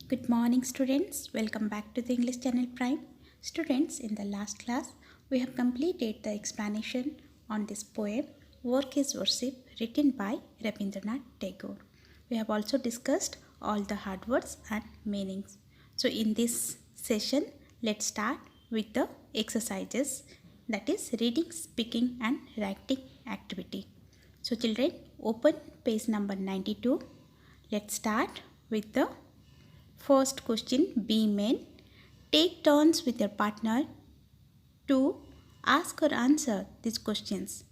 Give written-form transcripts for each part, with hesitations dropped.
Good morning students, welcome back to the English Channel Prime. Students, in the last class, we have completed the explanation on this poem, Work is Worship, written by Rabindranath Tagore. We have also discussed all the hard words and meanings. So in this session, let's start with the exercises, that is reading, speaking and writing activity. So children, open page number 92. Let's start with the first question. Be men. Take turns with your partner to ask or answer these questions.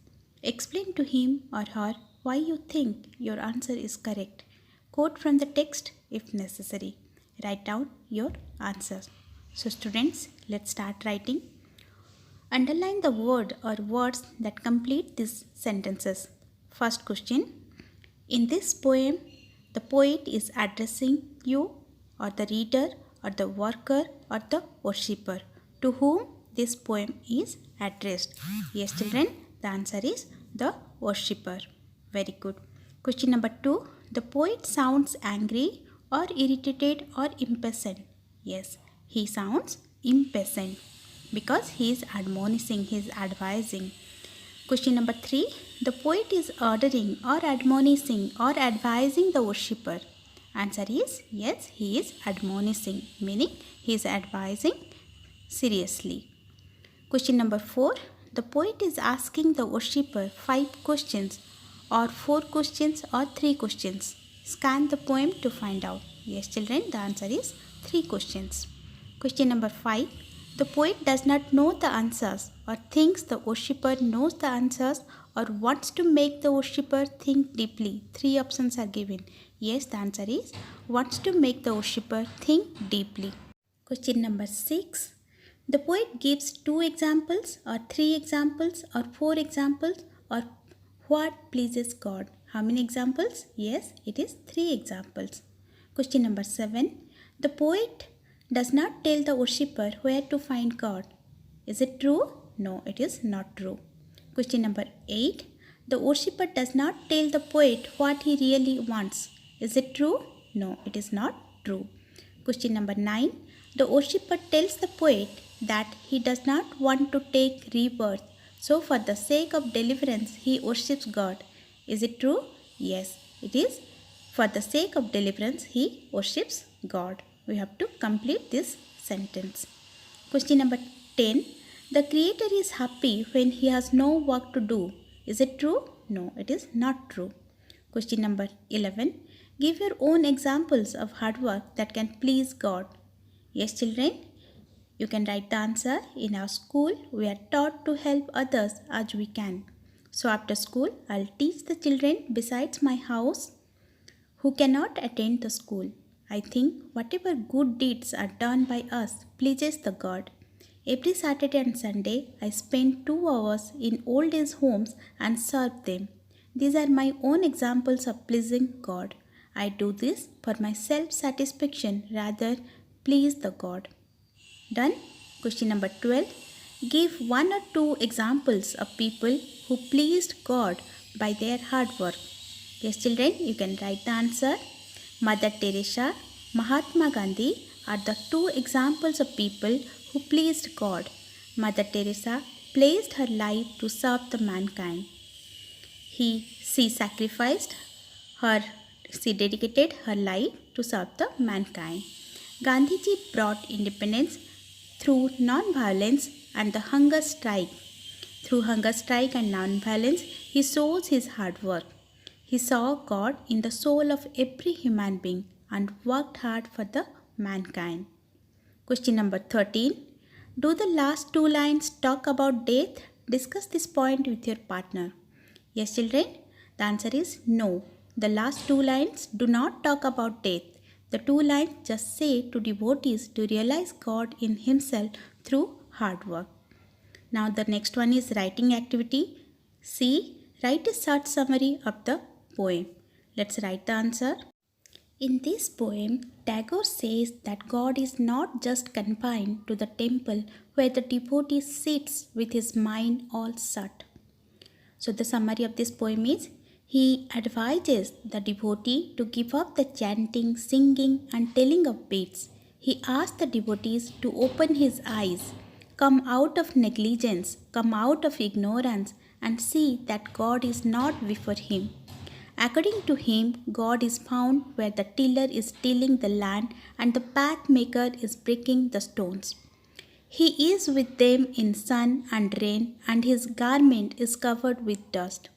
Explain to him or her why you think your answer is correct. Quote from the text if necessary. Write down your answers. So students, let's start writing. Underline the word or words that complete these sentences. First question. In this poem, the poet is addressing you or the reader or the worker or the worshipper to whom this poem is addressed. Yes, children, the answer is the worshipper. Very good. Question number 2. The poet sounds angry or irritated or impatient. Yes, he sounds impatient because he is admonishing, he is advising. Question number 3. The poet is ordering or admonishing or advising the worshipper. Answer is yes, he is admonishing, meaning he is advising seriously. Question number 4. The poet is asking the worshipper 5 questions or 4 questions or 3 questions. Scan the poem to find out. Yes, children, the answer is 3 questions. Question number 5. The poet does not know the answers or thinks the worshipper knows the answers or wants to make the worshipper think deeply. 3 options are given. Yes, the answer is wants to make the worshipper think deeply. Question number 6. The poet gives 2 examples or 3 examples or 4 examples or what pleases God. How many examples? Yes, it is 3 examples. Question number 7. The poet does not tell the worshipper where to find God. Is it true? No, it is not true. Question number 8. The worshipper does not tell the poet what he really wants. Is it true? No, it is not true. Question number 9. The worshipper tells the poet that he does not want to take rebirth. So for the sake of deliverance, he worships God. Is it true? Yes, it is. For the sake of deliverance, he worships God. We have to complete this sentence. Question number 10. The creator is happy when he has no work to do. Is it true? No, it is not true. Question number 11. Give your own examples of hard work that can please God. Yes, children, you can write the answer. In our school, we are taught to help others as we can. So after school, I'll teach the children besides my house who cannot attend the school. I think whatever good deeds are done by us pleases the God. Every Saturday and Sunday, I spend 2 hours in old age homes and serve them. These are my own examples of pleasing God. I do this for my self-satisfaction rather please the God. Done? Question number 12. Give 1 or 2 examples of people who pleased God by their hard work. Yes, children, you can write the answer. Mother Teresa, Mahatma Gandhi are the 2 examples of people who pleased God. Mother Teresa placed her life to serve the mankind. She sacrificed her, she dedicated her life to serve the mankind. Gandhiji brought independence through non-violence and the hunger strike. Through hunger strike and non-violence, he shows his hard work. He saw God in the soul of every human being and worked hard for the mankind. Question number 13. Do the last 2 lines talk about death? Discuss this point with your partner. Yes, children, the answer is no. The last 2 lines do not talk about death. The 2 lines just say to devotees to realize God in himself through hard work. Now the next one is writing activity. C. Write a short summary of the poem. Let's write the answer. In this poem, Tagore says that God is not just confined to the temple where the devotee sits with his mind all shut. So the summary of this poem is, He advises the devotee to give up the chanting, singing, and telling of beads. He asks the devotees to open his eyes, come out of negligence, come out of ignorance, and see that God is not before him. According to him, God is found where the tiller is tilling the land and the path maker is breaking the stones. He is with them in sun and rain, and his garment is covered with dust.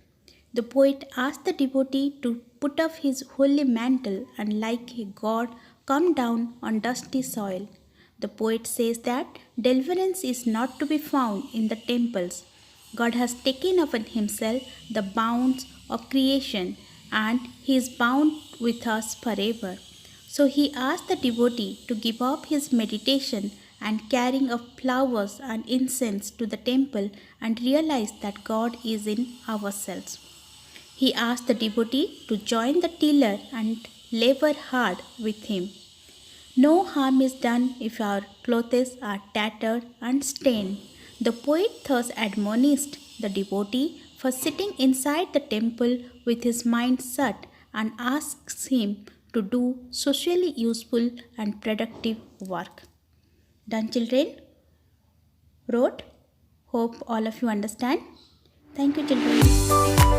The poet asks the devotee to put off his holy mantle and, like a god, come down on dusty soil. The poet says that deliverance is not to be found in the temples. God has taken upon himself the bounds of creation and he is bound with us forever. So he asks the devotee to give up his meditation and carrying of flowers and incense to the temple and realize that God is in ourselves. He asks the devotee to join the tiller and labor hard with him. No harm is done if our clothes are tattered and stained. The poet thus admonished the devotee for sitting inside the temple with his mind shut and asks him to do socially useful and productive work. Done, children? Wrote? Hope all of you understand. Thank you, children.